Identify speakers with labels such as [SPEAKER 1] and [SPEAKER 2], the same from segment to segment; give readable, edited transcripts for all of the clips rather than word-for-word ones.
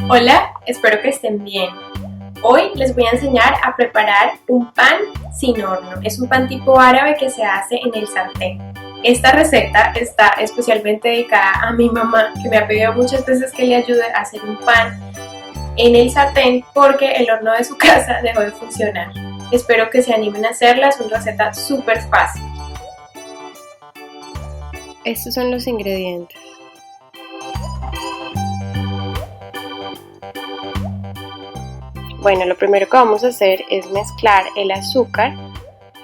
[SPEAKER 1] Hola, espero que estén bien. Hoy les voy a enseñar a preparar un pan sin horno. Es un pan tipo árabe que se hace en el sartén. Esta receta está especialmente dedicada a mi mamá, que me ha pedido muchas veces que le ayude a hacer un pan en el sartén porque el horno de su casa dejó de funcionar. Espero que se animen a hacerla, es una receta súper fácil.
[SPEAKER 2] Estos son los ingredientes. Bueno, lo primero que vamos a hacer es mezclar el azúcar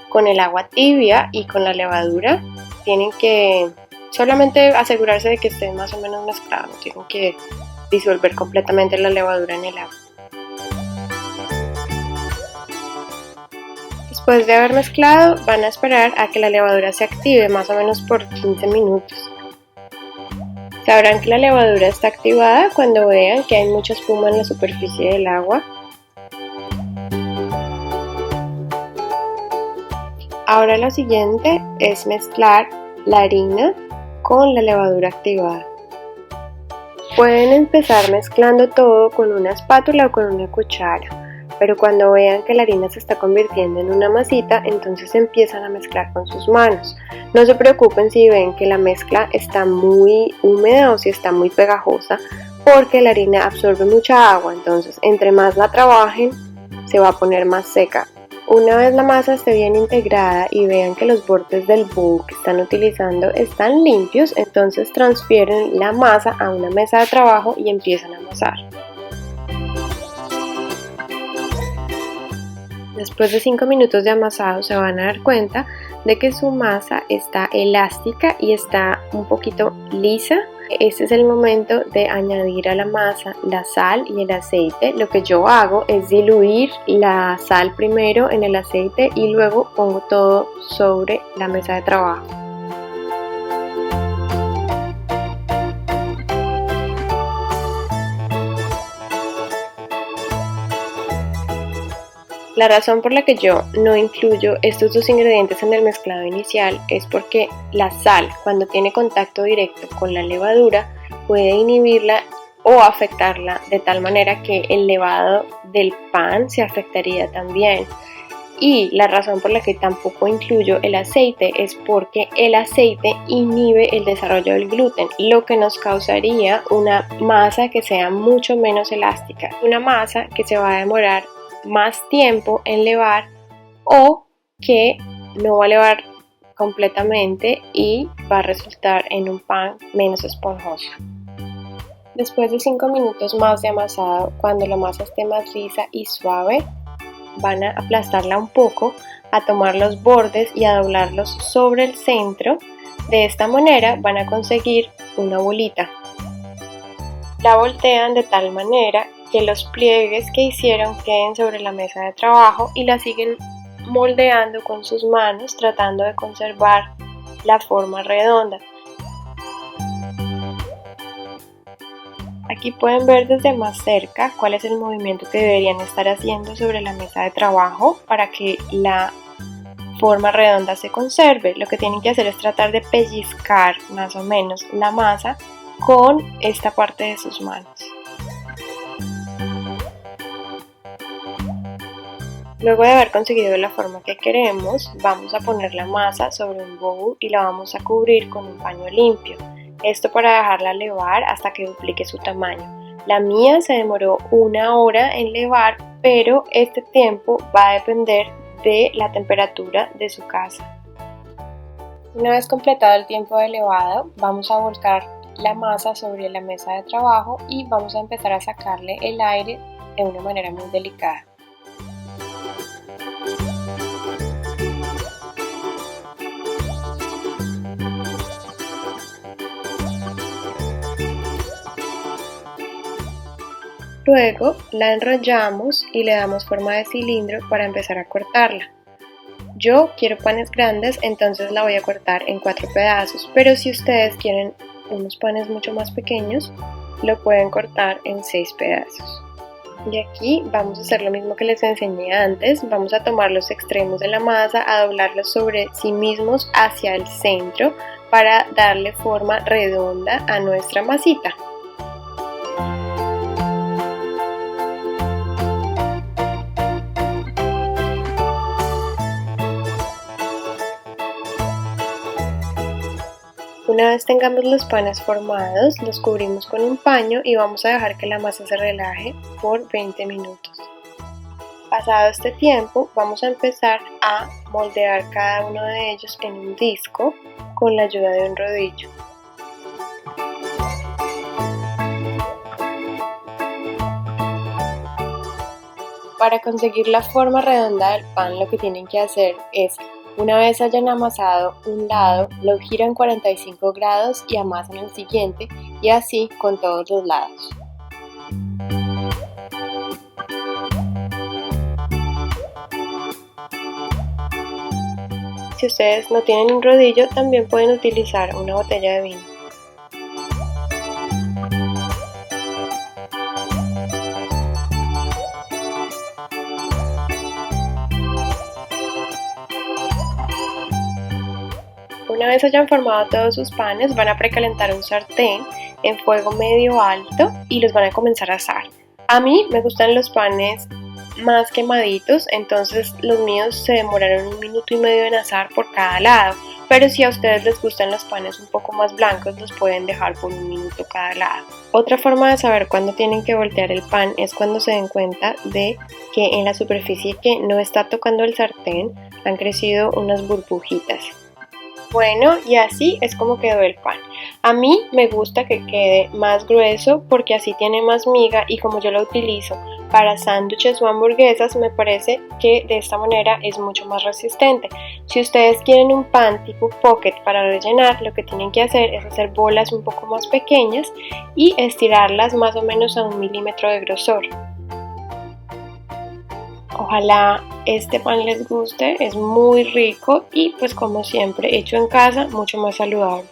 [SPEAKER 2] con el agua tibia y con la levadura. Tienen que solamente asegurarse de que esté más o menos mezclado, no tienen que disolver completamente la levadura en el agua. Después de haber mezclado, van a esperar a que la levadura se active más o menos por 15 minutos. Sabrán que la levadura está activada cuando vean que hay mucha espuma en la superficie del agua. Ahora lo siguiente es mezclar la harina con la levadura activada. Pueden empezar mezclando todo con una espátula o con una cuchara, pero cuando vean que la harina se está convirtiendo en una masita, entonces empiezan a mezclar con sus manos. No se preocupen si ven que la mezcla está muy húmeda o si está muy pegajosa, porque la harina absorbe mucha agua, entonces entre más la trabajen se va a poner más seca. Una vez la masa esté bien integrada y vean que los bordes del bowl que están utilizando están limpios, entonces transfieren la masa a una mesa de trabajo y empiezan a amasar. Después de 5 minutos de amasado se van a dar cuenta de que su masa está elástica y está un poquito lisa. Este es el momento de añadir a la masa la sal y el aceite. Lo que yo hago es diluir la sal primero en el aceite y luego pongo todo sobre la mesa de trabajo. La razón por la que yo no incluyo estos dos ingredientes en el mezclado inicial es porque la sal, cuando tiene contacto directo con la levadura, puede inhibirla o afectarla de tal manera que el levado del pan se afectaría también. Y la razón por la que tampoco incluyo el aceite es porque el aceite inhibe el desarrollo del gluten, lo que nos causaría una masa que sea mucho menos elástica, una masa que se va a demorar más tiempo en levar o que no va a levar completamente y va a resultar en un pan menos esponjoso. Después de 5 minutos más de amasado, cuando la masa esté más lisa y suave, van a aplastarla un poco, a tomar los bordes y a doblarlos sobre el centro. De esta manera van a conseguir una bolita. La voltean de tal manera que los pliegues que hicieron queden sobre la mesa de trabajo y la siguen moldeando con sus manos tratando de conservar la forma redonda. Aquí pueden ver desde más cerca cuál es el movimiento que deberían estar haciendo sobre la mesa de trabajo para que la forma redonda se conserve. Lo que tienen que hacer es tratar de pellizcar más o menos la masa con esta parte de sus manos. Luego de haber conseguido la forma que queremos, vamos a poner la masa sobre un bowl y la vamos a cubrir con un paño limpio. Esto para dejarla levar hasta que duplique su tamaño. La mía se demoró 1 hora en levar, pero este tiempo va a depender de la temperatura de su casa. Una vez completado el tiempo de levado, vamos a volcar la masa sobre la mesa de trabajo y vamos a empezar a sacarle el aire de una manera muy delicada. Luego la enrollamos y le damos forma de cilindro para empezar a cortarla. Yo quiero panes grandes, entonces la voy a cortar en 4 pedazos, pero si ustedes quieren unos panes mucho más pequeños, lo pueden cortar en 6 pedazos. Y aquí vamos a hacer lo mismo que les enseñé antes, vamos a tomar los extremos de la masa, a doblarlos sobre sí mismos hacia el centro para darle forma redonda a nuestra masita. Una vez tengamos los panes formados, los cubrimos con un paño y vamos a dejar que la masa se relaje por 20 minutos. Pasado este tiempo, vamos a empezar a moldear cada uno de ellos en un disco con la ayuda de un rodillo. Para conseguir la forma redonda del pan, lo que tienen que hacer es, una vez hayan amasado un lado, lo giran 45 grados y amasan el siguiente, y así con todos los lados. Si ustedes no tienen un rodillo, también pueden utilizar una botella de vino. Una vez hayan formado todos sus panes, van a precalentar un sartén en fuego medio alto y los van a comenzar a asar. A mí me gustan los panes más quemaditos, entonces los míos se demoraron 1 minuto y medio en asar por cada lado, pero si a ustedes les gustan los panes un poco más blancos, los pueden dejar por 1 minuto cada lado. Otra forma de saber cuándo tienen que voltear el pan es cuando se den cuenta de que en la superficie que no está tocando el sartén han crecido unas burbujitas. Bueno, y así es como quedó el pan. A mí me gusta que quede más grueso porque así tiene más miga, y como yo lo utilizo para sándwiches o hamburguesas, me parece que de esta manera es mucho más resistente. Si ustedes quieren un pan tipo pocket para rellenar, lo que tienen que hacer es hacer bolas un poco más pequeñas y estirarlas más o menos a 1 milímetro de grosor. Ojalá este pan les guste, es muy rico y pues como siempre hecho en casa, mucho más saludable.